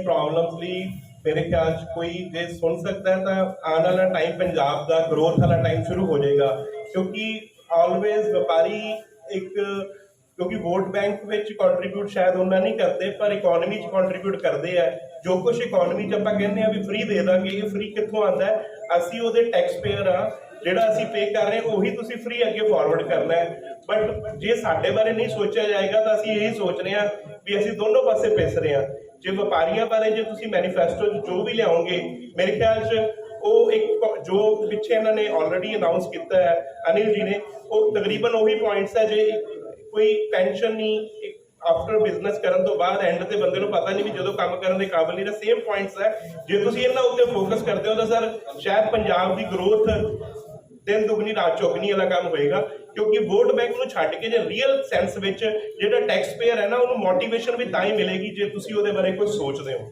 Problems ਲਈ मेरे ख्याल कोई जे सुन सकता है तो आने वाला टाइम पंजाब का ग्रोथ वाला टाइम शुरू हो जाएगा, क्योंकि ऑलवेज व्यापारी एक क्योंकि वोट बैंक में कंट्रीब्यूट शायद उन्ना नहीं करते पर इकोनॉमी कंट्रीब्यूट करते हैं। जो कुछ इकोनॉमी आप कहते हैं भी फ्री दे देंगे, ये फ्री कितों आता है? असी वो टैक्स पेयर हाँ, ਜਿਹੜਾ ਅਸੀਂ पे कर रहे हैं ਉਹੀ ਤੁਸੀਂ फ्री अगे फॉरवर्ड करना है। बट जे साडे बारे नहीं सोचा जाएगा तो ਅਸੀਂ यही सोच रहे हैं भी ਅਸੀਂ दोनों पासे पिस रहे हैं। जे व्यापारियों बारे जो ਤੁਸੀਂ मैनीफेस्टो जो भी लियाओगे मेरे ख्याल च ਉਹ एक जो पिछे इन्होंने ऑलरेडी अनाउंस किया है अनिल जी ने, वो तकरीबन वही पॉइंट्स है। जे कोई पेंशन नहीं आफ्टर बिजनेस करन तो बाद एंड ते बंदे नूं पता नहीं भी जो काम करने के काबिल नहीं, सेम पॉइंट्स है। जे तुसीं इन्हां उत्ते फोकस करते हो तो सर शायद पंजाब की ग्रोथ दिन दुगनी रात चौगनी वाला काम होएगा, क्योंकि वोट बैंक नूं छड्ड के जे रियल सेंस विच जिहड़ा टैक्स पेयर है ना उन्होंने मोटिवेशन भी तां ही मिलेगी जे तुसीं उहदे बारे कुछ सोचते हो।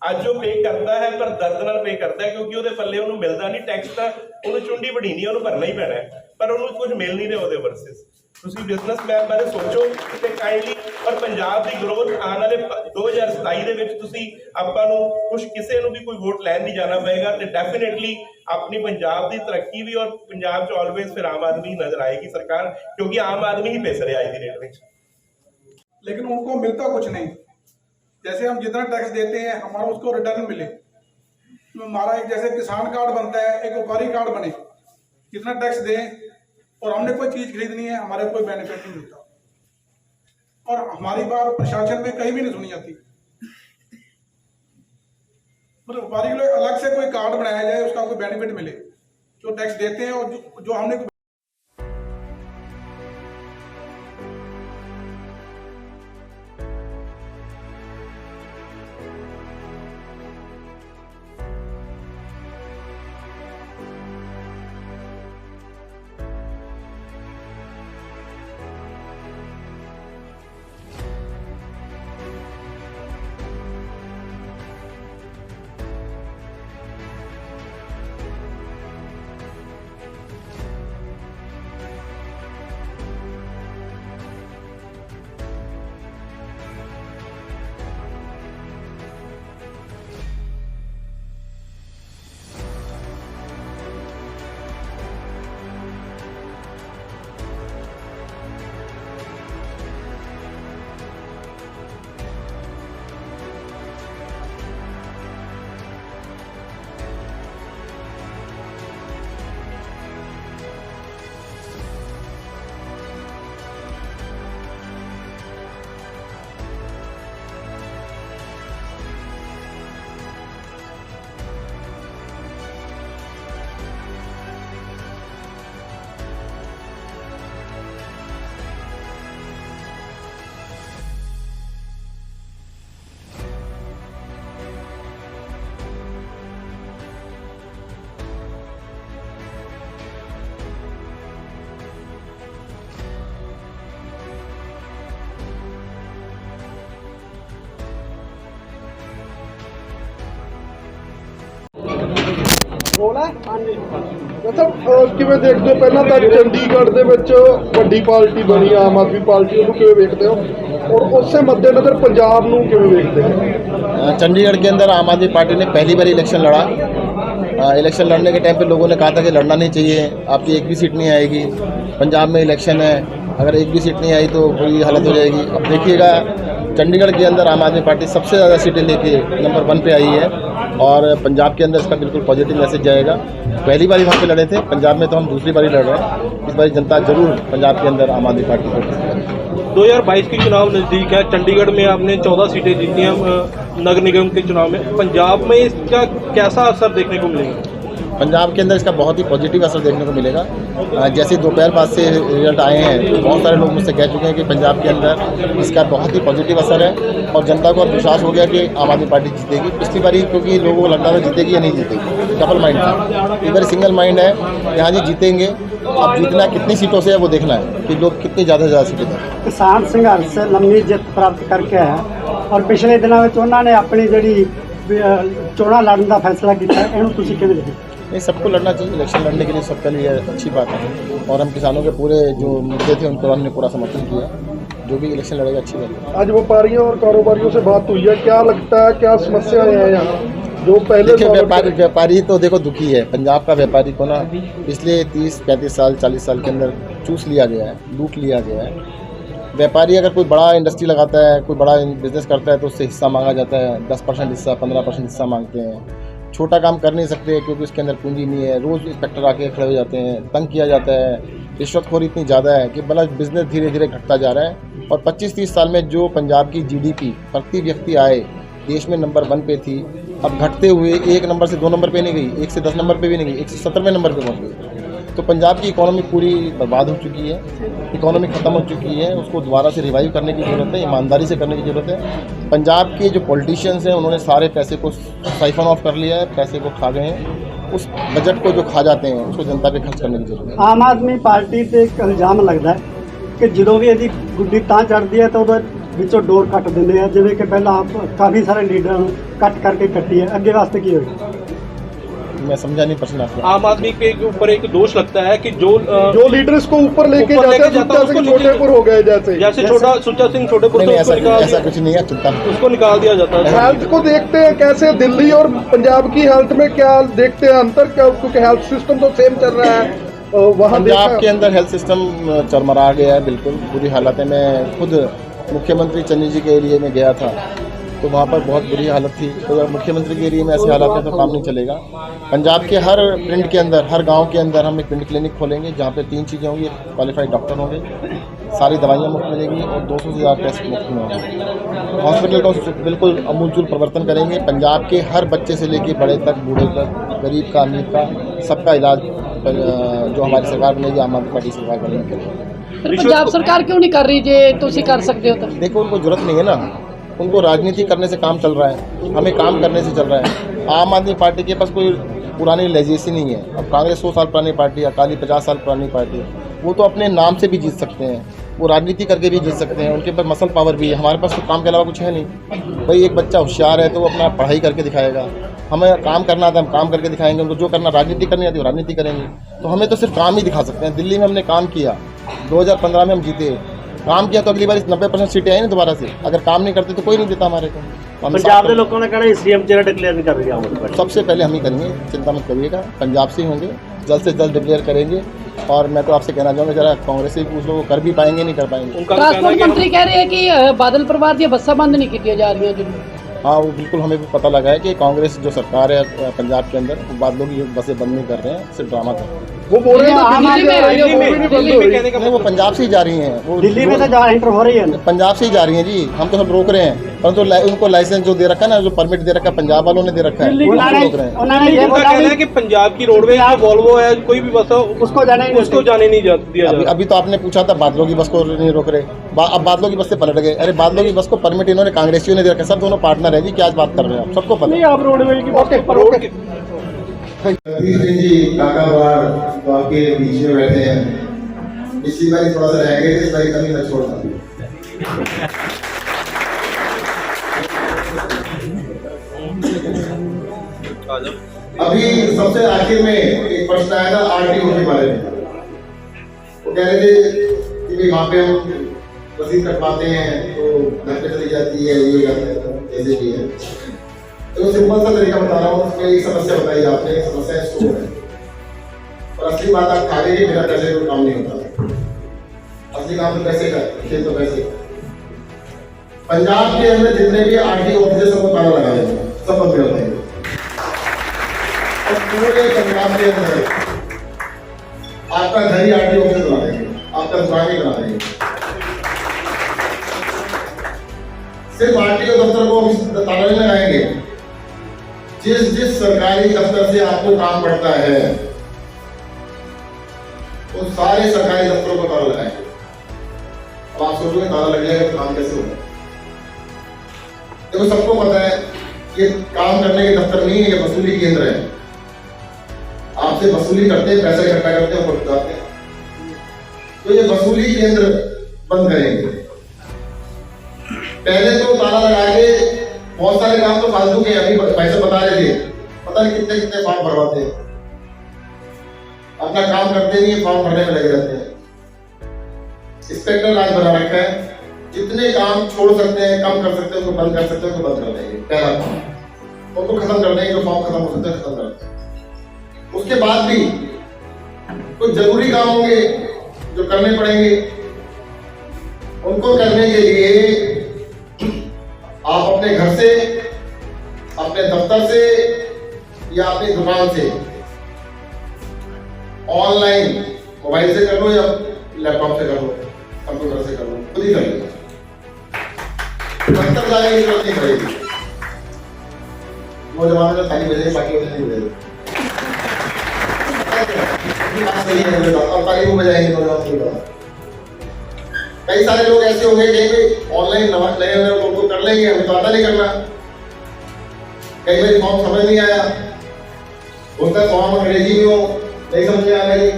अज वो पे करता है पर दर्द नाल पे करता है, क्योंकि उहदे पल्ले उन्होंने मिलता नहीं टैक्स, का उन्होंने चुंडी वड़ीनी है, उन्होंने भरना ही पैना है, पर उन्होंने कुछ मिल नहीं रहा उहदे वर्सेस। तुसीं बिजनेसमैन बारे सोचो ते काइंडली, और पंजाब की ग्रोथ आने वाले 2027 दे विच तुसीं आपां नूं कुछ किसी नूं भी कोई वोट लैन नहीं जाना पएगा, तो डेफिनेटली अपनी पंजाब की तरक्की भी और पंजाब च ऑलवेज फिर आम आदमी नजर आएगी सरकार, क्योंकि आम आदमी ही पिस रहा है आज की डेट में। लेकिन उनको मिलता कुछ नहीं। जैसे हम जितना टैक्स देते हैं हमारा उसको रिटर्न मिले, तो हमारा एक जैसे किसान कार्ड बनता है, एक व्यापारी कार्ड बने, जितना टैक्स दें और हमने कोई चीज़ खरीदनी है हमारे कोई बेनिफिट नहीं मिलता, और हमारी बात प्रशासन में कहीं भी नहीं सुनी जाती। मतलब व्यापारी के लिए अलग से कोई कार्ड बनाया जाए, उसका कोई बेनिफिट मिले, जो टैक्स देते हैं और जो हमने ਕਿਵੇਂ ਦੇਖਦੇ ਹੋ? ਪਹਿਲਾਂ ਤਾਂ ਚੰਡੀਗੜ੍ਹ ਦੇ ਵਿੱਚ ਵੱਡੀ ਪਾਰਟੀ ਬਣੀ ਆਮ ਆਦਮੀ ਪਾਰਟੀ, ਉਹਨੂੰ ਕਿਵੇਂ ਵੇਖਦੇ ਹੋ और उससे मद्देनजर पंजाब ਨੂੰ ਕਿਵੇਂ ਵੇਖਦੇ हैं? चंडीगढ़ के अंदर आम आदमी पार्टी ने पहली बार इलेक्शन लड़ा। इलेक्शन लड़ने के टाइम पे लोगों ने कहा था कि लड़ना नहीं चाहिए, आपकी एक भी सीट नहीं आएगी। पंजाब में इलेक्शन है, अगर एक भी सीट नहीं आई तो बुरी हालत हो जाएगी। अब देखिएगा चंडीगढ़ के अंदर आम आदमी पार्टी सबसे ज़्यादा सीटें लेके नंबर 1 पे आई है, और पंजाब के अंदर इसका बिल्कुल पॉजिटिव मैसेज जाएगा। पहली बार वहाँ पे लड़े थे, पंजाब में तो हम दूसरी बार लड़ रहे हैं। इस बार जनता जरूर पंजाब के अंदर आम आदमी पार्टी को 2022 के चुनाव नज़दीक है। चंडीगढ़ में आपने 14 सीटें जीती हैं नगर निगम के चुनाव में, पंजाब में इसका कैसा असर देखने को मिलेगा? पंजाब के अंदर इसका बहुत ही पॉजिटिव असर देखने को मिलेगा। जैसे दोपहर बाद से रिजल्ट आए हैं तो बहुत सारे लोग मुझसे कह चुके हैं कि पंजाब के अंदर इसका बहुत ही पॉजिटिव असर है, और जनता को विश्वास हो गया कि आम आदमी पार्टी जीतेगी। पिछली बारी क्योंकि लोगों को लगता था जीतेगी या नहीं जीतेगी, डबल माइंड था। इस बार सिंगल माइंड है, यहाँ जी जीतेंगे। अब जीतना कितनी सीटों से है वो देखना है कि लोग कितनी ज़्यादा से ज़्यादा सीटें। किसान संघर्ष से लंबी जित प्राप्त करके है, और पिछले दिनों में उन्होंने अपनी जी चोणां लड़न का फैसला किया, इन्हों तुसीं किवें देखदे? नहीं, सबको लड़ना चाहिए। इलेक्शन लड़ने के लिए सबके लिए अच्छी बात है, और हम किसानों के पूरे जो मुद्दे थे उनको हमने पूरा समर्थन किया। जो भी इलेक्शन लड़ेगा अच्छी बात है। आज व्यापारियों और कारोबारियों से बात हुई है, क्या लगता है क्या समस्याएं हैं यहाँ जो पहले देखिए व्यापारी तो देखो दुखी है। पंजाब का व्यापारी को ना पिछले 30-35 साल 40 साल के अंदर चूस लिया गया है, लूट लिया गया है। व्यापारी अगर कोई बड़ा इंडस्ट्री लगाता है, कोई बड़ा बिजनेस करता है तो उससे हिस्सा मांगा जाता है, 10% हिस्सा, 15% हिस्सा मांगते हैं। छोटा काम कर नहीं सकते क्योंकि उसके अंदर पूंजी नहीं है। रोज़ इंस्पेक्टर आके खड़े हो जाते हैं, तंग किया जाता है। रिश्वतखोरी इतनी ज़्यादा है कि बड़ा बिजनेस धीरे धीरे घटता जा रहा है। और 25-30 साल में जो पंजाब की GDP प्रति व्यक्ति आए देश में नंबर 1 पे थी, अब घटते हुए 1 नंबर से 2 नंबर पे नहीं गई, 1 से 10 नंबर पे भी नहीं गई, 170वें नंबर पे पहुँच गई। तो पंजाब की इकोनॉमी पूरी बर्बाद हो चुकी है, इकोनॉमी ख़त्म हो चुकी है। उसको दोबारा से रिवाइव करने की ज़रूरत है, ईमानदारी से करने की ज़रूरत है। पंजाब के जो पॉलिटिशियंस हैं उन्होंने सारे पैसे को साइफन ऑफ कर लिया है, पैसे को खा गए हैं। उस बजट को जो खा जाते हैं उसको जनता पे खर्च करने की जरूरत है। ਆਮ ਆਦਮੀ ਪਾਰਟੀ ਤੇ ਇੱਕ ਇਲਜ਼ਾਮ ਲੱਗਦਾ ਹੈ ਕਿ ਜਦੋਂ ਵੀ ਇਹਦੀ ਗੁੱਡੀ ਤਾਂ ਚੜ੍ਹਦੀ ਹੈ ਤਾਂ ਉਹਦੇ ਵਿੱਚੋਂ ਡੋਰ ਕੱਟ ਦਿੰਦੇ ਆ, ਜਿਵੇਂ ਕਿ ਪਹਿਲਾਂ ਕਾਫੀ ਸਾਰੇ ਲੀਡਰਾਂ ਨੂੰ ਕੱਟ ਕਰਕੇ ਕੱਟੀ ਹੈ। ਅੱਗੇ ਵਾਸਤੇ ਕੀ ਹੋਏਗਾ? मैं समझा नहीं प्रश्न आपका। आम आदमी के ऊपर एक दोष लगता है कि जो लीडर इसको ऊपर लेके जाते हैं, सुच्चा सिंह छोटेपुर हो गए जैसे छोटा सुच्चा सिंह छोटेपुर नहीं, से ऐसा कुछ नहीं है, चिंता नहीं। उसको निकाल दिया जाता है। हेल्थ को देखते हैं कैसे दिल्ली और पंजाब की हेल्थ में क्या देखते हैं अंतर, क्या क्योंकि हेल्थ सिस्टम तो सेम चल रहा है वहाँ पंजाब के अंदर हेल्थ सिस्टम चरमरा गया है, बिल्कुल बुरी हालत है। मैं खुद मुख्यमंत्री चन्नी जी के एरिए में गया था तो वहाँ पर बहुत बुरी हालत थी। तो अगर मुख्यमंत्री के एरिए में ऐसी हालत है तो काम नहीं चलेगा। पंजाब के हर पिंड के अंदर, हर गांव के अंदर हम एक पिंड क्लिनिक खोलेंगे जहाँ पे 3 चीज़ें होंगी। क्वालिफाइड डॉक्टर होंगे, सारी दवाइयाँ मुफ्त मिलेंगी और 200 से ज़्यादा टेस्ट मुफ्त में होंगे। हॉस्पिटल का बिल्कुल अमूलचूल परिवर्तन करेंगे। पंजाब के हर बच्चे से लेके बड़े तक, बूढ़े तक, गरीब का, अमीर का, सबका इलाज जो हमारी सरकार बनेगी, आम आदमी पार्टी सरकार बनेगी। पंजाब सरकार क्यों नहीं कर रही जे तुसी कर सकते हो? तो देखो उनको जरूरत नहीं है ना, उनको राजनीति करने से काम चल रहा है, हमें काम करने से चल रहा है। आम आदमी पार्टी के पास कोई पुरानी लेजेसी नहीं है। अब कांग्रेस 100 साल पुरानी पार्टी है, अकाली 50 साल पुरानी पार्टी है। वो तो अपने नाम से भी जीत सकते हैं, वो राजनीति करके भी जीत सकते हैं, उनके पास मसल पावर भी है। हमारे पास तो काम के अलावा कुछ है नहीं। भाई एक बच्चा होशियार है तो वो अपना पढ़ाई करके दिखाएगा, हमें काम करना आता है हम काम करके दिखाएंगे। उनको जो करना राजनीति करनी आती है वो राजनीति करेंगे। तो हमें तो सिर्फ काम ही दिखा सकते हैं। दिल्ली में हमने काम किया, 2015 में हम जीते, काम किया तो अगली बार 90% सीटें आई ना दोबारा से। अगर काम नहीं करते तो कोई नहीं देता हमारे को। पंजाब के लोगों ने कहना सीएम चेहरा डिक्लेयर नहीं कर रही आम आदमी पार्टी। सबसे पहले हम ही करेंगे, चिंता मत करिएगा। पंजाब से ही होंगे, जल्द से जल्द डिक्लेयर करेंगे। और मैं तो आपसे कहना चाहूँगा जरा कांग्रेस से पूछ लो वो कर भी पाएंगे नहीं कर पाएंगे। उनका कहना है ट्रांसपोर्ट कि मंत्री कह रहे हैं कि बादल परिवार दी बस्सां बंद नहीं की जा रही हैं। हाँ वो बिल्कुल हमें भी पता लगा है कि कांग्रेस जो सरकार है पंजाब के अंदर वो बादलों की बसें बंद नहीं कर रहे हैं, सिर्फ ड्रामा कर रहे हैं। वो बोल रहे हैं दिल्ली में- दिल्ली में दिल्ली में कहने का नहीं, वो पंजाब से ही जा रही हैं, वो दिल्ली में तो एंटर हो रही है। पंजाब से ही जा रही हैं जी। हम तो सब रोक रहे हैं, परंतु उनको लाइसेंस जो दे रखा है ना, जो परमिट दे रखा है पंजाब वालों ने दे रखा है, वो उन्होंने रोक रहे हैं। उन्होंने ये उनका बोला कहना है कि पंजाब की रोडवेज जो वॉल्वो है, कोई भी बस हो उसको जाने ही नहीं उसको जाने नहीं दिया जा रहा। अभी तो आपने पूछा था बादलों की बस को नहीं रोक रहे, अब बादलों की बस से पलट गए। अरे बादलों की बस को परमिट इन्होंने कांग्रेसियों ने दे रखा है। सब दोनों पार्टनर है जी, क्या बात कर रहे हैं आप, सबको पता है। आप रोडवेज की बात रोड के सतीश सिंह जी काका बार तो आपके बीच में बैठे हैं। इसी बार थोड़ा सा रहेंगे, इस बार कमी न छोड़ना। अभी सबसे आखिर में एक प्रश्न आया था आरटीओ के बारे में। वो कह रहे थे कि भाई वहाँ पे हम रसीद कटवाते हैं तो घर पे चली जाती है, ये करते हैं, जैसे भी है। तो सिंपल सा तरीका बता रहा हूँ, उसमें एक समस्या बताई आपने, एक समस्या स्टोर है। और असली बात आप खा लेंगे, बिना पैसे कोई काम नहीं होता। असली काम तो पैसे का, खेल तो पैसे का। पंजाब के अंदर जितने भी आरटीओ ऑफिसर सबको ताला लगा देंगे, सब बंद कर देंगे। और पूरे पंजाब के अंदर आपका घर ही आरटीओ ऑफिस बना देंगे, आपका दुकान ही बना देंगे। सिर्फ आरटीओ दफ्तर को ताला नहीं लगाएंगे, जिस सरकारी दफ्तर से आपको काम पड़ता है उन सारे सरकारी दफ्तरों को ताला लगाएंगे। अब आप सोचोगे ताला लग जाएगा तो काम कैसे होगा? देखो सबको पता है ये काम करने के दफ्तर नहीं है, ये वसूली केंद्र है। आपसे वसूली करते हैं, पैसा इकट्ठा करते हैं और जाते हैं। तो ये वसूली केंद्र बंद करेंगे। पहले तो ताला लगा के बहुत सारे काम तो फालतू के अभी पैसे बता रहे थे, पता नहीं कितने कितने फॉर्म भरवाते हैं, अपना काम करते नहीं, फॉर्म भरने में लगे रहते हैं। इंस्पेक्टर राज बना रखा है, जितने काम छोड़ सकते हैं, कम कर सकते हैं, उनको बंद कर सकते हैं, उनको बंद कर देंगे। पहला काम उनको खत्म कर देंगे, जो फॉर्म खत्म हो सकते हैं खत्म कर देंगे। उसके बाद भी कुछ जरूरी काम होंगे जो करने पड़ेंगे, उनको करने के लिए आप अपने घर से, अपने दफ्तर से या अपनी दुकान से ऑनलाइन मोबाइल से कर लो या लैपटॉप से कर लो, कंप्यूटर से कर लो, खुद ही कर लो। दफ्तर जाने की जरूरत नहीं पड़ेगी। वो जमाने में ताली बजेगी, बाकी नहीं बजेगी। और ताली वो बजाएंगे तो कई सारे लोग ऐसे होंगे कि ऑनलाइन नए लोगों को कर लेंगे, हमें तो आता नहीं करना। कई बार फॉर्म समझ नहीं आया, होता फॉर्म अंग्रेजी में हो, नहीं समझ में आ रही।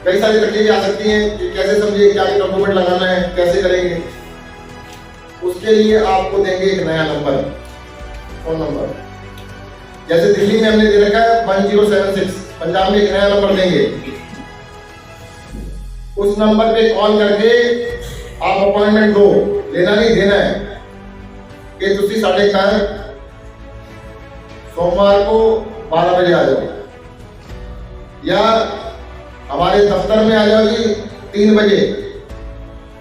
कई सारी तकलीफें आ सकती हैं कि कैसे समझिए, क्या डॉक्यूमेंट लगाना है, कैसे करेंगे। उसके लिए आपको देंगे एक नया नंबर, फोन नंबर। जैसे दिल्ली में हमने दे रखा है 1076, पंजाब में एक नया नंबर देंगे। उस नंबर पे कॉल करके आप अपॉइंटमेंट दो, लेना नहीं देना है कि तुसी 4:30 सोमवार को 12 बजे आ जाओ, या हमारे दफ्तर में आ जाओ जी 3 बजे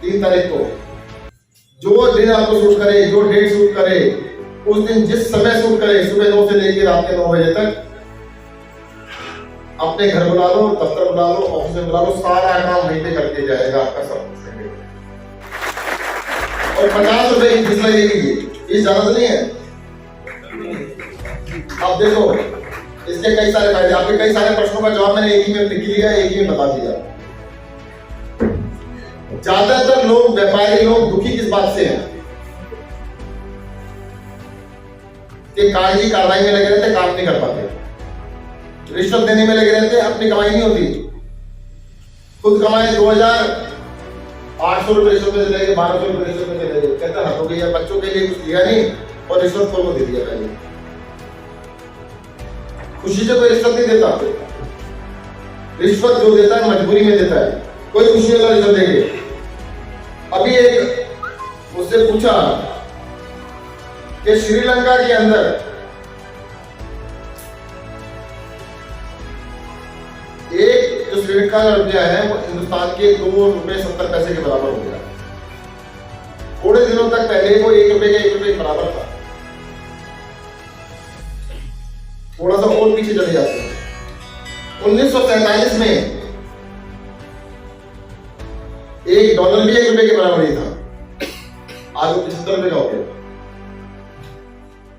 3 तारीख को। जो दिन आपको सूट करे, जो डेट सूट करे, उस दिन जिस समय सूट करे, सुबह 9 से लेकर रात के 9 बजे तक अपने घर बुला लो, दफ्तर बुला लो, ऑफिस में बुला लो, सारा काम वहीं पे करके जाएगा आपका सब कुछ। और 50 रुपए की फीस लगेगी, ये ज्यादा तो नहीं है। अब देखो इसके कई सारे फायदे, आपके कई सारे प्रश्नों का जवाब मैंने एक ही में लिख लिया, एक ही में बता दिया। ज्यादातर लोग, व्यापारी लोग दुखी किस बात से हैं कि कागजी कार्रवाई में लगे रहते, काम नहीं कर पाते, रिश्वत देने में लगे रहते, अपनी कमाई नहीं होती। खुद कमाए 2800 रुपए रिश्वत में चले गए, 1200 रुपए रिश्वत में चले गए, कहते हद हो गई है, बच्चों के लिए कुछ दिया नहीं और रिश्वत को दे दिया पहले। खुशी से कोई रिश्वत नहीं देता, रिश्वत जो देता है मजबूरी में देता है, कोई खुशी वाला रिश्वत देंगे। अभी एक मुझसे पूछा कि श्रीलंका के अंदर एक जो श्रीलंका का रुपया है वो हिंदुस्तान के 2 रुपए 70 पैसे के बराबर हो गया। थोड़े दिनों तक पहले वो 1 रुपए के बराबर था। थोड़ा सा और पीछे चले जाते हैं, 1947 में $1 भी 1 रुपए के बराबर ही था, आज वो 75 रुपए का हो गया।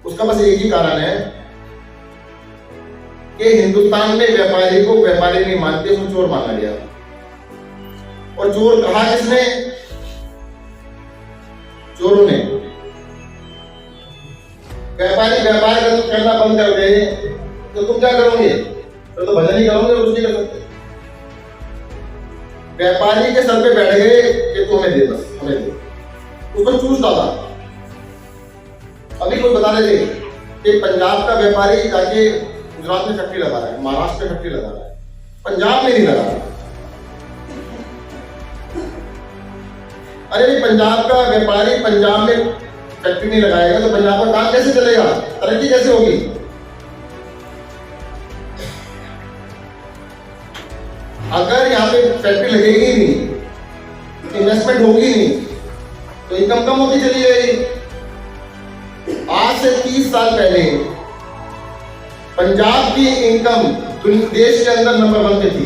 उसका बस एक ही कारण है कि हिंदुस्तान में व्यापारी को व्यापारी नहीं मानते, उसको चोर माना गया। और चोर कहा किसने? चोरों ने। व्यापारी व्यापार करना बंद कर दे तो तुम क्या करोगे? तो भजन ही करोगे, कुछ नहीं कर सकते। व्यापारी के सर पे बैठ गए कि तू हमें दे, बस हमें दे, उसको चूस डाला। अभी कोई बता रहे थे कि पंजाब का व्यापारी जाके गुजरात में फैक्ट्री लगा रहा है, महाराष्ट्र में फैक्ट्री लगा रहा है, पंजाब में नहीं लगा रहा। अरे पंजाब का व्यापारी पंजाब में फैक्ट्री नहीं लगाएगा तो पंजाब का काम कैसे चलेगा, तरक्की कैसे होगी? अगर यहाँ पे फैक्ट्री लगेगी नहीं, इन्वेस्टमेंट होगी नहीं, तो इनकम कम होती चली जाएगी। आज से 30 साल पहले पंजाब की इनकम देश के अंदर नंबर 1 पे थी,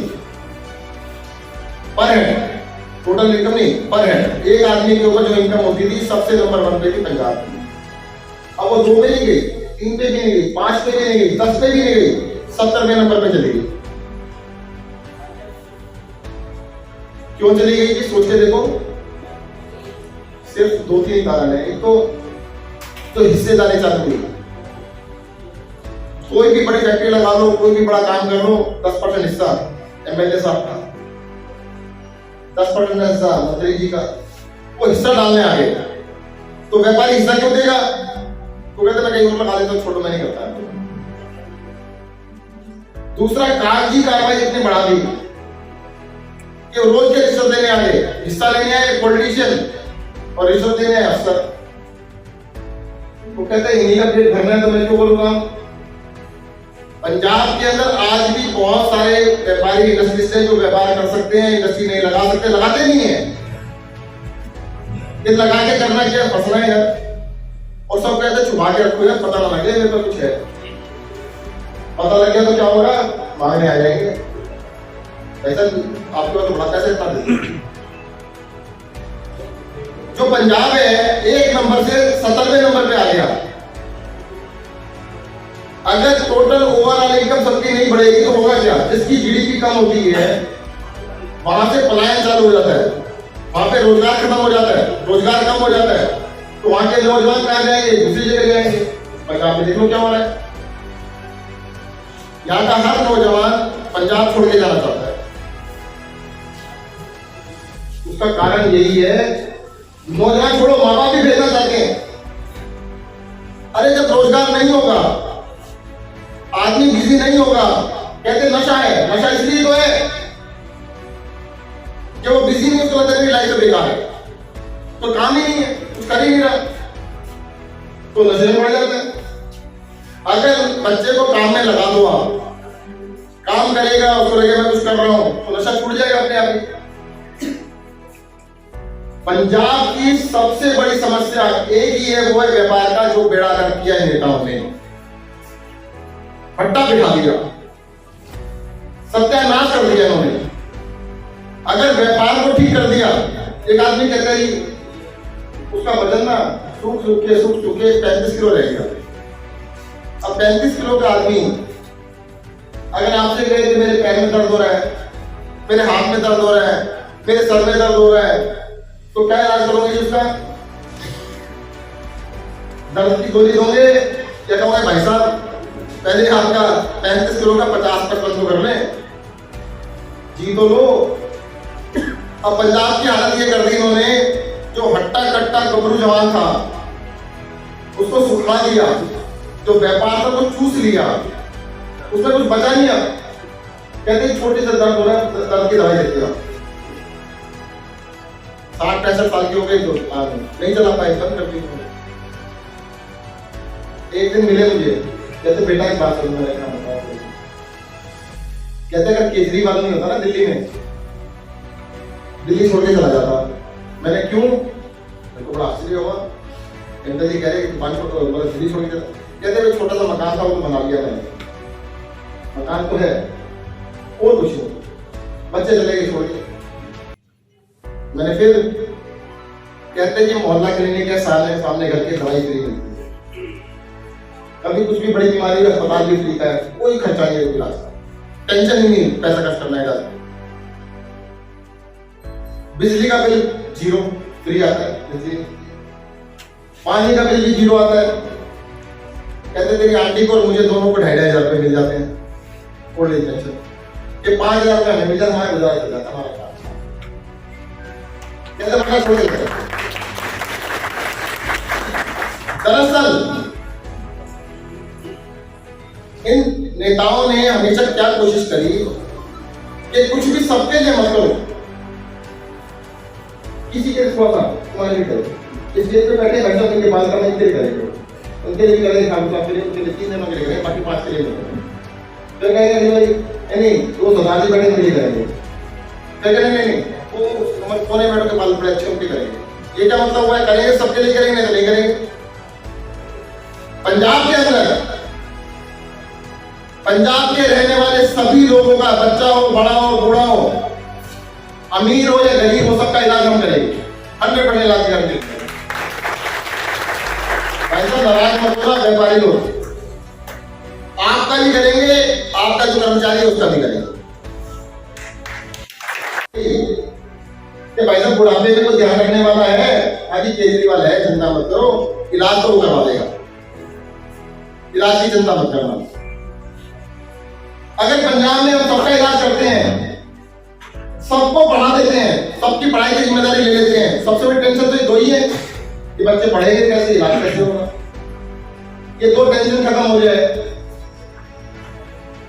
पर हेड, टोटल इनकम नहीं, पर हेड एक आदमी के ऊपर जो इनकम होती थी सबसे नंबर 1 पे थी पंजाब की। अब वो 2 पे नहीं गई, 3 पे भी नहीं गई, 5 पे भी नहीं गई, 10 पे भी नहीं गई, 70वें नंबर पे चली गई। क्यों चली गई कि सोच के देखो, सिर्फ 2-3 कारण है। एक तो हिस्सेदारी चालू हुई, कोई भी बड़ी फैक्ट्री लगा लो, कोई भी बड़ा काम कर लो, 10% हिस्सा एमएलए साहब का, 10% हिस्सा मंत्री जी का, वो हिस्सा डालने आ गए। तो व्यापारी हिस्सा क्यों देगा? तो कहते मैं कहीं और लगा लेता हूं, छोड़ो मैं नहीं करता। दूसरा, कागजी कार्रवाई इतनी बढ़ा दी कि रोज के रिश्वत लेने आ गए, हिस्सा लेने आए पॉलिटिशियन, और रिश्वत देने हैं अफसर। वो कहते हैं इन्हीं का पेट भरना है तो मैं क्यों बोलूंगा। पंजाब के अंदर आज भी बहुत सारे व्यापारी इंडस्ट्रीज हैं जो व्यापार कर सकते हैं, इंडस्ट्री नहीं लगा सकते, लगाते नहीं है। ये लगा के करना क्या, फंसना है यार। और सब कहते हैं छुपा के रखो यार, पता ना लगे मेरे पर कुछ है। पता लग गया तो क्या होगा, मांगने आ जाएंगे पैसा, आपके पास तो बड़ा पैसा इतना दे। जो पंजाब है 1 नंबर से 70वें नंबर पे आ गया। अगर टोटल ओवरऑल इनकम सबकी नहीं बढ़ेगी तो होगा क्या, जिसकी जीडीपी कम होती है वहां से पलायन चालू हो जाता है, वहां पे रोजगार खत्म हो जाता है, रोजगार कम हो जाता है, तो वहां के नौजवान कहां जाएंगे, दूसरी जगह जाएंगे। पंजाब में देखो क्या हो रहा है, यहाँ का हर नौजवान पंजाब छोड़ के जाना चाहता है। उसका कारण यही है, नौजवान छोड़ो, माँ बाप भी भेजना चाहते हैं। अरे जब रोजगार नहीं होगा, आदमी बिजी नहीं होगा, कहते नशा है, नशा इसलिए तो है कि वो बिजी नहीं, उसको लगता है मेरी लाइफ तो बेकार है, तो काम ही नहीं है, कुछ कर ही नहीं रहा, तो नशे में पड़ जाता है। अगर बच्चे को काम में लगा दो, आप काम करेगा, उसको लगेगा मैं कुछ कर रहा हूं, तो नशा छूट जाएगा अपने आप ही। पंजाब की सबसे बड़ी समस्या एक ही है, वो है व्यापार का जो बेड़ा गर्क किया है नेताओं ने, फट्टा बिठा दिया, सत्यानाश कर दिया इन्होंने। अगर व्यापार को ठीक कर दिया, एक आदमी कहता है उसका वजन ना सूख सूखे 35 किलो रह गया। अब 35 किलो का आदमी अगर आपसे कहे कि मेरे पैर में दर्द हो रहा है, मेरे हाथ में दर्द हो रहा है, मेरे सर में दर्द हो रहा है, तो क्या इलाज करोगे उसका? दर्द की गोली दोगे या कहोगे भाई साहब पहले आपका 35 किलो का 50% तो कर लें, जी तो लो। अब पंजाब की हालत ये कर दी इन्होंने, जो हट्टा कट्टा गबरू जवान था उसको सुखा दिया, जो व्यापार था वो चूस लिया, उसमें कुछ बचा नहीं। अब कहते छोटे से दर्द हो रहा है, दर्द की दवाई देती है। 60-65 साल की हो गई तो नहीं चला पाए, बंद कर दी। एक दिन मिले मुझे, कहते बेटा एक बात समझ में रखना, कहते अगर केजरीवाल नहीं होता ना दिल्ली में, दिल्ली छोड़ के चला जाता। मैंने क्यों, मेरे को बड़ा आश्चर्य हुआ। कहते जी कह रहे दुकान को दिल्ली छोड़ के, कहते भाई छोटा सा मकान था वो तो बना लिया मैंने, मकान तो है और कुछ नहीं, बच्चे चले गए छोड़ के। मैंने फिर कहते कि मोहल्ला क्लिनिक है सामने घर के, दवाई फ्री मिलती है, कभी कुछ भी बड़ी बीमारी है अस्पताल भी फ्री का है, कोई खर्चा नहीं है इलाज का, टेंशन ही नहीं, पैसा खर्च करना है। बिजली का बिल 0 फ्री आता है, बिजली, पानी का बिल भी 0 आता है। कहते तेरी आंटी को और मुझे दोनों को 2,500 रुपए मिल जाते हैं, ओल्ड एज पेंशन के 5,000 रुपए हमें मिल जाता, हमारा गुजारा चल जाता हमारा। छोड़ देते। दरअसल इन नेताओं ने हमेशा क्या कोशिश करी कि कुछ भी सबके लिए मत करो, किसी के तुम्हारे लिए करो। इस स्टेज पे बैठे भाई साहब इनके बात करना इनके लिए करेंगे, उनके लिए करेंगे, खालू साहब के लिए, उनके लिए 3 जनों के लिए करेंगे, बाकी 5 के लिए करेंगे। फिर कहेंगे नहीं वो सदाजी बैठे के लिए करेंगे, फिर कहेंगे नहीं वो कोने बैठो के बाल बड़े अच्छे उनके करेंगे। ये क्या मतलब हुआ है, करेंगे सबके लिए करेंगे, तो नहीं करेंगे। पंजाब के अंदर पंजाब के रहने वाले सभी लोगों का, बच्चा हो, बड़ा हो, बूढ़ा हो, अमीर हो या गरीब हो, सबका इलाज हम करेंगे, 100% इलाज करेंगे। पैसा नाराज मत होना व्यापारी लोग, आपका भी करेंगे, आपका जो कर्मचारी है उसका भी करेंगे। भाई साहब बुढ़ापे में तो ध्यान रखने वाला है, अभी केजरीवाल है, चिंता मत करो, इलाज तो वो करवा देगा, इलाज की चिंता मत करना। अगर पंजाब में हम सबका इलाज करते हैं, सबको पढ़ा देते हैं, सबकी पढ़ाई की जिम्मेदारी ले लेते हैं, सबसे बड़ी टेंशन तो ये 2 ही है कि बच्चे पढ़ेंगे कैसे, इलाज कैसे होगा। ये 2 टेंशन खत्म हो जाए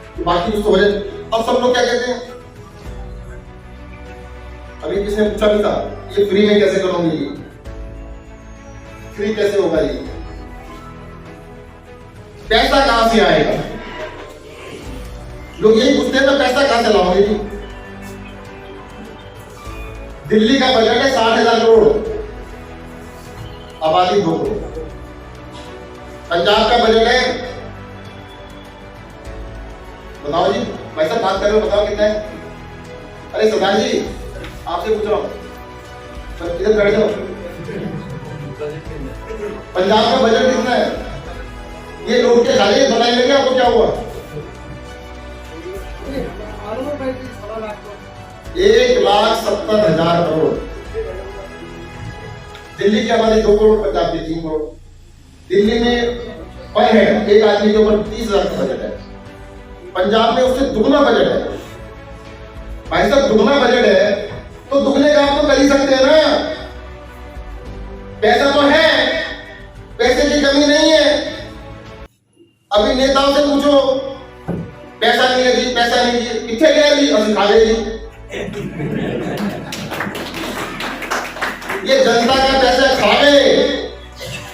तो बाकी कुछ हो जाए। अब सब लोग क्या कहते हैं, अभी किसने पूछा भी था ये फ्री में कैसे करूंगी, फ्री कैसे होगा ये? पैसा कहां से आएगा? लोग यही पूछते हैं, पैसा कहां से लाओगे जी? दिल्ली का बजट है 60,000 करोड़, आबादी 2 करोड़। पंजाब का बजट है, बताओ जी, भाई साहब बात कर रहे हो, बताओ कितना है? अरे सरदार जी आपसे पूछ रहा हूं, इधर बैठ जाओ। पंजाब का बजट कितना है? ये लोग के खाली बताए लेंगे आपको क्या हुआ? 1,70,000 करोड़। दिल्ली की आबादी 2 करोड़, पंजाब की 3 करोड़। दिल्ली में पर हेड एक आदमी के ऊपर 30,000 का बजट है, पंजाब में उससे दुगना बजट है। भाई साहब दुगना बजट है तो दुगने का आप तो कर ही सकते हैं ना। पैसा तो है, पैसे की कमी नहीं है। अभी नेताओं से पूछो, पैसा नहीं है जी, पैसा नहीं जी, कितने गए जी? और खा गए जी। ये जनता का पैसा खा गए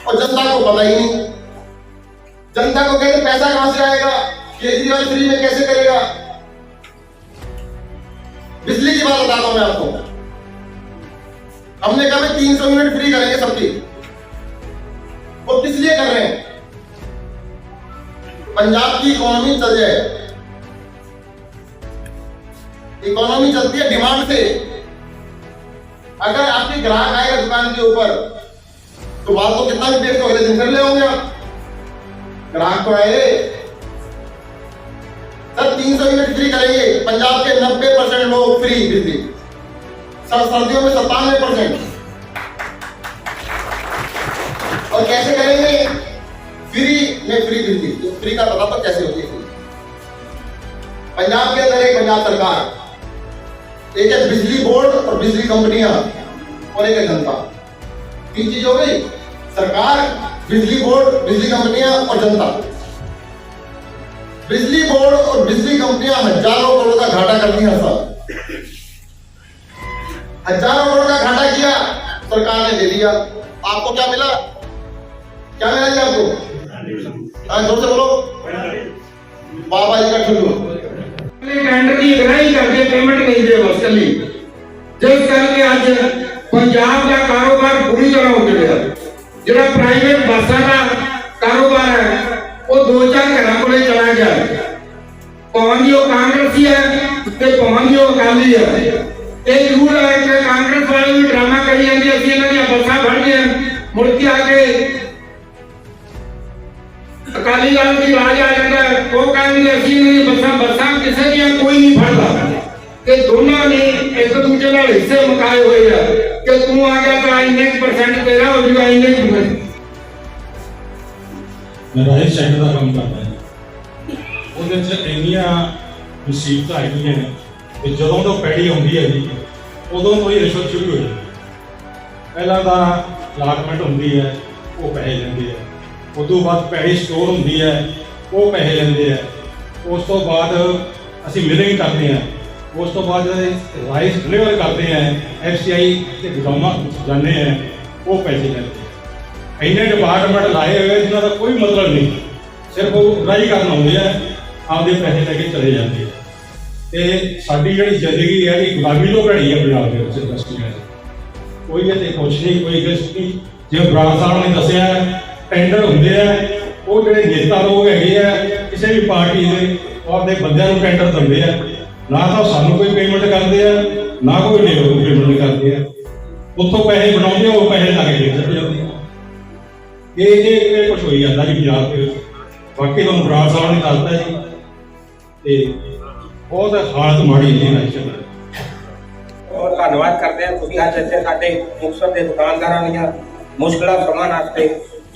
और जनता को पता ही नहीं। जनता को कहते पैसा कहां से आएगा, केजरीवाल फ्री में कैसे करेगा? बिजली की बात बताता हूं मैं आपको, हमने कहा 300 यूनिट फ्री करेंगे सबकी। वो किस लिए कर रहे हैं? पंजाब की इकोनॉमी चल जाए। इकोनॉमी चलती है डिमांड से। अगर आपके ग्राहक आएगा दुकान के ऊपर तो बात तो कितना भी बेच तो अगले दिन कर ले होंगे आप। ग्राहक तो आए, सर 300 यूनिट फ्री करेंगे, पंजाब के 90% लोग फ्री बिजली, सर्दियों में 97%। और कैसे करेंगे? फ्री में फ्री बिजली। तो फ्री का पता तो कैसे होती है? पंजाब के अंदर एक पंजाब सरकार, एक है बिजली बोर्ड और बिजली कंपनियां, और एक है जनता। 3 चीज हो गई, सरकार, बिजली बोर्ड, बिजली कंपनियां और जनता। बिजली बोर्ड और बिजली कंपनियां हजारों करोड़ का घाटा करती हैं हर साल। हजारों करोड़ का घाटा किया, सरकार ने दे दिया। आपको क्या मिला? क्या मिला जी आपको? जोर से बोलो, बाबा जी का ठुल्लू। टेंडर की अगराई करके पेमेंट नहीं दे उसके लिए, जिस करके आज पंजाब का कारोबार पूरी तरह हो गया। जो प्राइवेट बसा का कारोबार है वो 2-4 घर को चला गया। भावें वो कांग्रेसी है तो भावें वो अकाली है। एक जरूर है कि कांग्रेस वाले भी ड्रामा करी जाती है, इन्हों दी बसा फड़ के मुड़ के आके अकाली दल की राज आ जाता है। वो कहेंगे असं बसा किसी दिया कोई नहीं फड़ता। कि दोनों ने एक दूसरे का हिस्से मुकाए हुए हैं कि तू आ गया तो इन्ने % तेरा हो जाएगा, इन्ने मैं राइस सेक्टर का काम करता है। ਉਹਦੇ 'ਚ ਇੰਨੀਆਂ ਮੁਸੀਬਤਾਂ ਹੈਗੀਆਂ ਕਿ ਜਦੋਂ ਤੋਂ ਪੈੜੀ ਆਉਂਦੀ ਹੈ ਜੀ ਉਦੋਂ ਤੋਂ ਹੀ ਰਿਸ਼ਵਤ ਸ਼ੁਰੂ ਹੋ ਜਾਂਦੀ ਹੈ। ਪਹਿਲਾਂ ਤਾਂ ਅਲਾਟਮੈਂਟ ਹੁੰਦੀ ਹੈ, ਉਹ ਪੈਸੇ ਲੈਂਦੇ ਆ। ਉਸ ਤੋਂ ਬਾਅਦ ਪੈੜੀ ਸਟੋਰ ਹੁੰਦੀ ਹੈ, ਉਹ ਪੈਸੇ ਲੈਂਦੇ ਆ। ਉਸ ਤੋਂ ਬਾਅਦ ਅਸੀਂ ਮਿਲਿੰਗ ਕਰਦੇ ਹਾਂ। ਉਸ ਤੋਂ ਬਾਅਦ ਰਾਈਸ ਡਿਲੀਵਰ ਕਰਦੇ ਆ, FCI ਤੇ ਗੋਦਾਮਾਂ ਜਾਂਦੇ ਆ, ਉਹ ਪੈਸੇ ਲੈਂਦੇ ਆ। ਇੰਨੇ ਡਿਪਾਰਟਮੈਂਟ ਲਾਏ ਹੋਏ ਜਿਨ੍ਹਾਂ ਦਾ ਕੋਈ ਮਤਲਬ ਨਹੀਂ, ਸਿਰਫ ਉਹ ਰਾਈ ਕਰਨ ਆਉਂਦੇ ਆ, ਆਪਦੇ ਪੈਸੇ ਲੈ ਕੇ ਚਲੇ ਜਾਂਦੇ ਆ। ਤੇ ਸਾਡੀ ਜਿਹੜੀ ਜ਼ਿੰਦਗੀ ਹੈ ਇਹ ਗੁਲਾਮੀ ਤੋਂ ਭੈੜੀ ਹੈ ਪੰਜਾਬ ਦੇ ਵਿੱਚ ਇੰਡਸਟਰੀਆਂ 'ਚ। ਕੋਈ ਇਹਦੇ ਕੁਛ ਨਹੀਂ, ਕੋਈ ਕਿਸ ਨਹੀਂ। ਜਿਵੇਂ ਬਰਾੜ ਸਾਹਿਬ ਨੇ ਦੱਸਿਆ ਟੈਂਡਰ ਹੁੰਦੇ ਆ, ਉਹ ਜਿਹੜੇ ਨੇਤਾ ਲੋਕ ਹੈਗੇ ਆ ਕਿਸੇ ਵੀ ਪਾਰਟੀ ਦੇ, ਉਹ ਆਪਦੇ ਬੰਦਿਆਂ ਨੂੰ ਟੈਂਡਰ ਦਿੰਦੇ ਆ। ਨਾ ਤਾਂ ਸਾਨੂੰ ਕੋਈ ਪੇਮੈਂਟ ਕਰਦੇ ਆ, ਨਾ ਕੋਈ ਲੇਬਰ ਨੂੰ ਪੇਮੈਂਟ ਕਰਦੇ ਆ। ਉੱਥੋਂ ਪੈਸੇ ਬਣਾਉਂਦੇ, ਉਹ ਪੈਸੇ ਲਾ ਕੇ ਚੱਲ ਜਾਂਦੇ ਆ। ਇਹ ਕੁਛ ਹੋਈ ਜਾਂਦਾ ਜੀ ਪੰਜਾਬ ਦੇ ਵਿੱਚ। ਬਾਕੀ ਤੁਹਾਨੂੰ ਬਰਾੜ ਸਾਹਿਬ ਨੇ ਦੱਸਦਾ ਜੀ, ਤੇ ਬਹੁਤ ਹਾਲਤ ਮਾੜੀ ਜੀ ਨੈਸ਼ਨਲ। और धन्यवाद करते हैं ਤੁਸੀਂ ਅੱਜ ਇੱਥੇ ਸਾਡੇ ਮੁਕਤਸਰ ਦੇ ਦੁਕਾਨਦਾਰਾਂ ਦੀਆਂ ਮੁਸ਼ਕਲਾਂ ਸਮਝਣ ਵਾਸਤੇ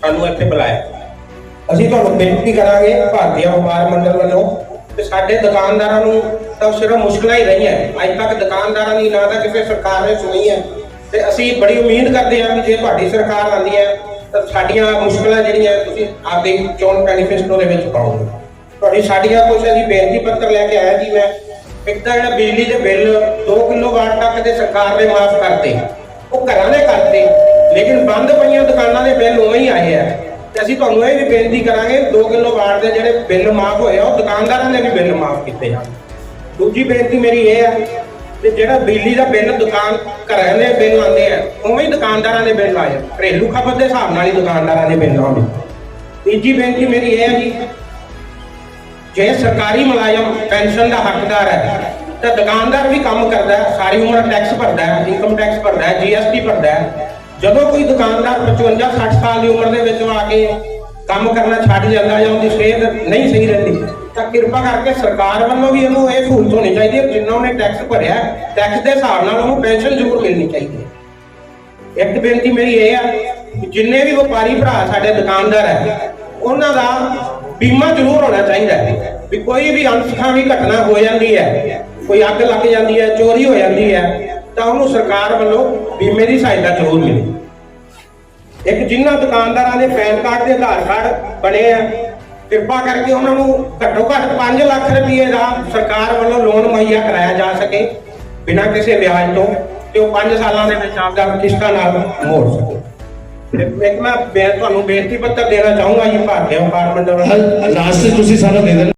ਸਾਨੂੰ ਇੱਥੇ ਬੁਲਾਇਆ। ਅਸੀਂ ਤੁਹਾਨੂੰ ਬੇਨਤੀ ਕਰਾਂਗੇ ਭਾਰਤੀ ਵਪਾਰ ਮੰਡਲ ਵੱਲੋਂ ਕਿ ਸਾਡੇ ਦੁਕਾਨਦਾਰਾਂ ਨੂੰ ਤਾਂ ਸਿਰਫ ਮੁਸ਼ਕਲਾਂ ਹੀ ਰਹੀਆਂ। ਅੱਜ ਤੱਕ ਦੁਕਾਨਦਾਰਾਂ ਦੀ ਨਾ ਤਾਂ ਕਿਸੇ ਸਰਕਾਰ ਨੇ ਸੁਣੀ ਹੈ, ਤੇ ਅਸੀਂ ਬੜੀ ਉਮੀਦ ਕਰਦੇ ਹਾਂ ਕਿ ਜੇ ਤੁਹਾਡੀ ਸਰਕਾਰ ਆਉਂਦੀ ਹੈ ਤਾਂ ਸਾਡੀਆਂ ਮੁਸ਼ਕਲਾਂ ਜਿਹੜੀਆਂ ਤੁਸੀਂ ਆਪਦੇ ਚੋਣ ਮੈਨੀਫੈਸਟੋ ਦੇ ਵਿੱਚ ਪਾਓਗੇ। ਤੁਹਾਡੀ ਸਾਡੀਆਂ ਕੁਝ ਅਸੀਂ ਬੇਨਤੀ ਪੱਤਰ ਲੈ ਕੇ ਆਇਆ ਜੀ। ਮੈਂ ਇੱਕ ਤਾਂ ਜਿਹੜਾ ਬਿਜਲੀ ਦੇ ਬਿੱਲ 2 ਕਿਲੋਵਾਟ ਤੱਕ ਦੇ ਸਰਕਾਰ ਨੇ ਮਾਫ ਕਰਤੇ, ਉਹ ਘਰਾਂ ਦੇ ਕਰਤੇ। ਲੇਕਿਨ ਬੰਦ ਪਈਆਂ ਦੁਕਾਨਾਂ ਦੇ ਬਿੱਲ ਉਵੇਂ ਹੀ ਆਏ ਆ ਤੇ ਅਸੀਂ ਤੁਹਾਨੂੰ ਇਹ ਵੀ ਬੇਨਤੀ ਕਰਾਂਗੇ 2 ਕਿਲੋਵਾਟ ਦੇ ਜਿਹੜੇ ਬਿੱਲ ਮਾਫ ਹੋਏ ਆ ਉਹ ਦੁਕਾਨਦਾਰਾਂ ਦੇ ਵੀ ਬਿੱਲ ਮਾਫ ਕੀਤੇ ਜਾਣ। ਦੂਜੀ ਬੇਨਤੀ ਮੇਰੀ ਇਹ ਹੈ ਕਿ ਜਿਹੜਾ ਬਿਜਲੀ ਦਾ ਬਿੱਲ ਦੁਕਾਨ ਘਰਾਂ ਦੇ ਬਿੱਲ ਆਉਂਦੇ ਆ ਉਵੇਂ ਹੀ ਦੁਕਾਨਦਾਰਾਂ ਦੇ ਬਿੱਲ ਆਏ, ਘਰੇਲੂ ਖਪਤ ਦੇ ਹਿਸਾਬ ਨਾਲ ਹੀ ਦੁਕਾਨਦਾਰਾਂ ਦੇ ਬਿੱਲ ਆਉਂਦੇ। ਤੀਜੀ ਬੇਨਤੀ ਮੇਰੀ ਇਹ ਹੈ ਜੀ, ਜੇ ਸਰਕਾਰੀ ਮੁਲਾਜ਼ਮ ਪੈਨਸ਼ਨ ਦਾ ਹੱਕਦਾਰ ਹੈ ਤਾਂ ਦੁਕਾਨਦਾਰ ਵੀ ਕੰਮ ਕਰਦਾ ਹੈ, ਸਾਰੀ ਉਮਰ ਟੈਕਸ ਭਰਦਾ ਹੈ, ਇਨਕਮ ਟੈਕਸ ਭਰਦਾ ਹੈ, GST ਭਰਦਾ ਹੈ। ਜਦੋਂ ਕੋਈ ਦੁਕਾਨਦਾਰ 55-60 ਸਾਲ ਦੀ ਉਮਰ ਦੇ ਵਿੱਚ ਆ ਕੇ ਕੰਮ ਕਰਨਾ ਛੱਡ ਜਾਂਦਾ ਜਾਂ ਉਹਦੀ ਸਿਹਤ ਨਹੀਂ ਸਹੀ ਰਹਿੰਦੀ ਤਾਂ ਕਿਰਪਾ ਕਰਕੇ ਸਰਕਾਰ ਵੱਲੋਂ ਵੀ ਇਹਨੂੰ ਇਹ ਸਹੂਲਤ ਹੋਣੀ ਚਾਹੀਦੀ ਹੈ, ਜਿੰਨਾ ਉਹਨੇ ਟੈਕਸ ਭਰਿਆ ਟੈਕਸ ਦੇ ਹਿਸਾਬ ਨਾਲ ਉਹਨੂੰ ਪੈਨਸ਼ਨ ਜ਼ਰੂਰ ਮਿਲਣੀ ਚਾਹੀਦੀ ਹੈ। ਇੱਕ ਬੇਨਤੀ ਮੇਰੀ ਇਹ ਆ ਕਿ ਜਿੰਨੇ ਵੀ ਵਪਾਰੀ ਭਰਾ ਸਾਡੇ ਦੁਕਾਨਦਾਰ ਹੈ ਉਹਨਾਂ ਦਾ ਬੀਮਾ ਜ਼ਰੂਰ ਹੋਣਾ ਚਾਹੀਦਾ ਹੈ ਵੀ ਕੋਈ ਵੀ ਅਣਸੁਖਾਵੀ ਵੀ ਘਟਨਾ ਹੋ ਜਾਂਦੀ ਹੈ, ਕੋਈ ਅੱਗ ਲੱਗ ਜਾਂਦੀ ਹੈ, ਚੋਰੀ ਹੋ ਜਾਂਦੀ ਹੈ ਤਾਂ ਉਹਨੂੰ ਸਰਕਾਰ ਵੱਲੋਂ ਬੀਮੇ ਦੀ ਸਹਾਇਤਾ ਜ਼ਰੂਰ ਮਿਲੇ। ਇੱਕ ਜਿਨ੍ਹਾਂ ਦੁਕਾਨਦਾਰਾਂ ਦੇ ਪੈਨ ਕਾਰਡ ਤੇ ਆਧਾਰ ਕਾਰਡ ਬਣੇ ਆ ਕਿਰਪਾ ਕਰਕੇ ਉਹਨਾਂ ਨੂੰ ਘੱਟੋ ਘੱਟ 5 ਲੱਖ ਰੁਪਏ ਦਾ ਸਰਕਾਰ ਵੱਲੋਂ ਲੋਨ ਮੁਹੱਈਆ ਕਰਾਇਆ ਜਾ ਸਕੇ ਬਿਨਾਂ ਕਿਸੇ ਵਿਆਜ ਤੋਂ ਤੇ ਉਹ 5 ਸਾਲਾਂ ਦੇ ਵਿੱਚ ਆਪਦਾ ਕਿਸ਼ਤਾਂ ਨਾਲ ਮੋੜ ਸਕੇ। ਤੇ ਇੱਕ ਮੈਂ ਤੁਹਾਨੂੰ ਬੇਨਤੀ ਪੱਤਰ ਦੇਣਾ ਚਾਹੂੰਗਾ ਜੀ ਭਾਰਤੀ ਵਪਾਰ ਮੰਡਲ ਲਾਸਟ ਤੁਸੀਂ ਸਾਰਾ ਦੇ ਦੇਣਾ।